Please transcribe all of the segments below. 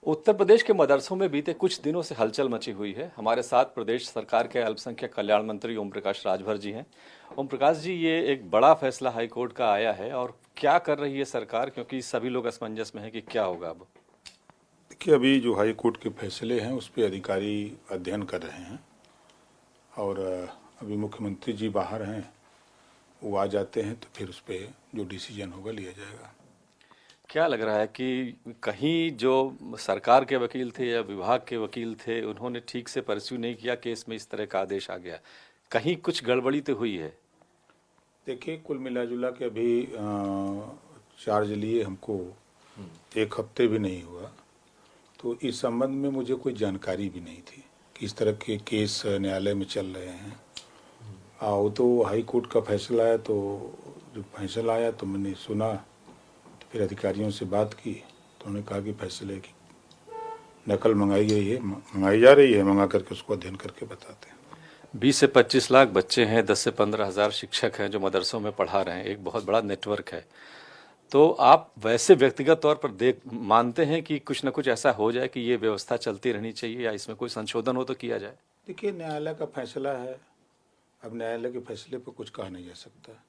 उत्तर प्रदेश के मदरसों में बीते कुछ दिनों से हलचल मची हुई है। हमारे साथ प्रदेश सरकार के अल्पसंख्यक कल्याण मंत्री ओम प्रकाश राजभर जी हैं। ओम प्रकाश जी, ये एक बड़ा फैसला हाईकोर्ट का आया है और क्या कर रही है सरकार, क्योंकि सभी लोग असमंजस में हैं कि क्या होगा अब। देखिए, अभी जो हाई कोर्ट के फैसले हैं उस पर अधिकारी अध्ययन कर रहे हैं और अभी मुख्यमंत्री जी बाहर हैं, वो आ जाते हैं तो फिर उस पर जो डिसीजन होगा लिया जाएगा। क्या लग रहा है कि कहीं जो सरकार के वकील थे या विभाग के वकील थे, उन्होंने ठीक से परस्यू नहीं किया केस में, इस तरह का आदेश आ गया, कहीं कुछ गड़बड़ी तो हुई है? देखिए, कुल मिला जुला के अभी चार्ज लिए हमको एक हफ्ते भी नहीं हुआ, तो इस संबंध में मुझे कोई जानकारी भी नहीं थी कि इस तरह के केस न्यायालय में चल रहे हैं। वो तो हाई कोर्ट का फैसला है, तो जब फैसला आया तो मैंने सुना, तो फिर अधिकारियों से बात की तो उन्होंने कहा कि फैसले की नकल मंगाई गई है, मंगाई जा रही है, मंगा करके उसको अध्ययन करके बताते हैं। 20 से 25 लाख बच्चे हैं, 10 से 15 हजार शिक्षक हैं जो मदरसों में पढ़ा रहे हैं, एक बहुत बड़ा नेटवर्क है। तो आप वैसे व्यक्तिगत तौर पर मानते हैं कि कुछ ना कुछ ऐसा हो जाए कि ये व्यवस्था चलती रहनी चाहिए या इसमें कोई संशोधन हो तो किया जाए? देखिए, न्यायालय का फैसला है, अब न्यायालय के फैसले पर कुछ कहा नहीं जा सकता।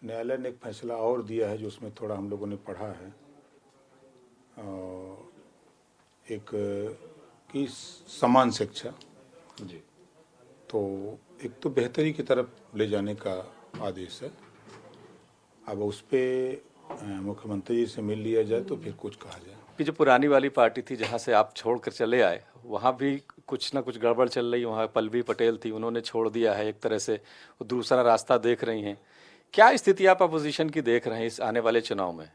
न्यायालय ने एक फैसला और दिया है जो उसमें थोड़ा हम लोगों ने पढ़ा है, एक कि समान शिक्षा जी। तो एक तो बेहतरी की तरफ ले जाने का आदेश है। अब उस पर मुख्यमंत्री जी से मिल लिया जाए तो फिर कुछ कहा जाए। कि जो पुरानी वाली पार्टी थी जहां से आप छोड़कर चले आए, वहां भी कुछ ना कुछ गड़बड़ चल रही, वहां पल्लवी पटेल थी, उन्होंने छोड़ दिया है एक तरह से, वो दूसरा रास्ता देख रही हैं। क्या स्थिति आप अपोजिशन की देख रहे हैं इस आने वाले चुनाव में?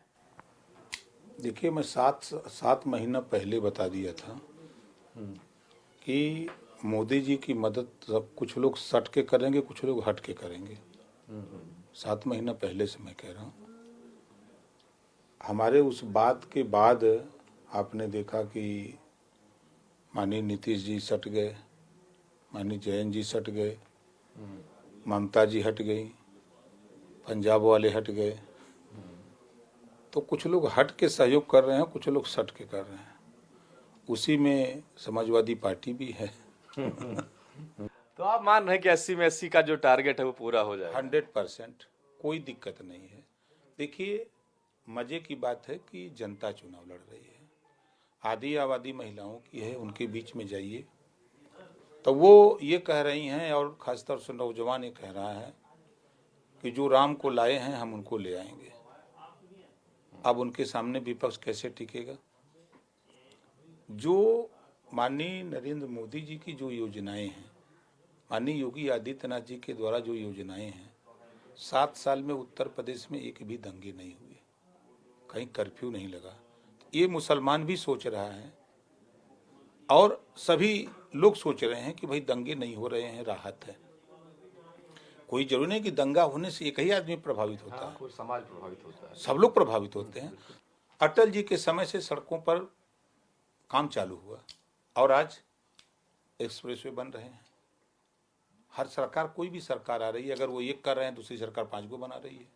देखिए, मैं सात महीना पहले बता दिया था कि मोदी जी की मदद सब कुछ लोग सट के करेंगे, कुछ लोग हट के करेंगे। 7 महीना पहले से मैं कह रहा हूँ। हमारे उस बात के बाद आपने देखा कि माननीय नीतीश जी सट गए, माननीय जयंत जी सट गए, ममता जी हट गई, पंजाब वाले हट गए। तो कुछ लोग हट के सहयोग कर रहे हैं, कुछ लोग सट के कर रहे हैं। उसी में समाजवादी पार्टी भी है। तो आप मान रहे हैं कि 80 में 80 का जो टारगेट है वो पूरा हो जाएगा? 100%, कोई दिक्कत नहीं है। देखिए, मजे की बात है कि जनता चुनाव लड़ रही है, आधी आबादी महिलाओं की है, उनके बीच में जाइए तो वो ये कह रही हैं, और खासतौर से नौजवान ये कह रहा है कि जो राम को लाए हैं हम उनको ले आएंगे। अब उनके सामने विपक्ष कैसे टिकेगा? जो माननीय नरेंद्र मोदी जी की जो योजनाएं हैं, माननीय योगी आदित्यनाथ जी के द्वारा जो योजनाएं हैं, 7 साल में उत्तर प्रदेश में एक भी दंगे नहीं हुए, कहीं कर्फ्यू नहीं लगा। ये मुसलमान भी सोच रहा है और सभी लोग सोच रहे हैं कि भाई दंगे नहीं हो रहे हैं, राहत है। कोई जरूरी नहीं कि दंगा होने से एक ही आदमी प्रभावित होता है, कोई समाज प्रभावित होता है, सब लोग प्रभावित होते हैं। अटल जी के समय से सड़कों पर काम चालू हुआ और आज एक्सप्रेसवे बन रहे हैं। हर सरकार, कोई भी सरकार आ रही है, अगर वो एक कर रहे हैं दूसरी सरकार 5 को बना रही है।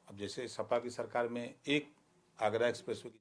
अब जैसे सपा की सरकार में एक आगरा एक्सप्रेसवे की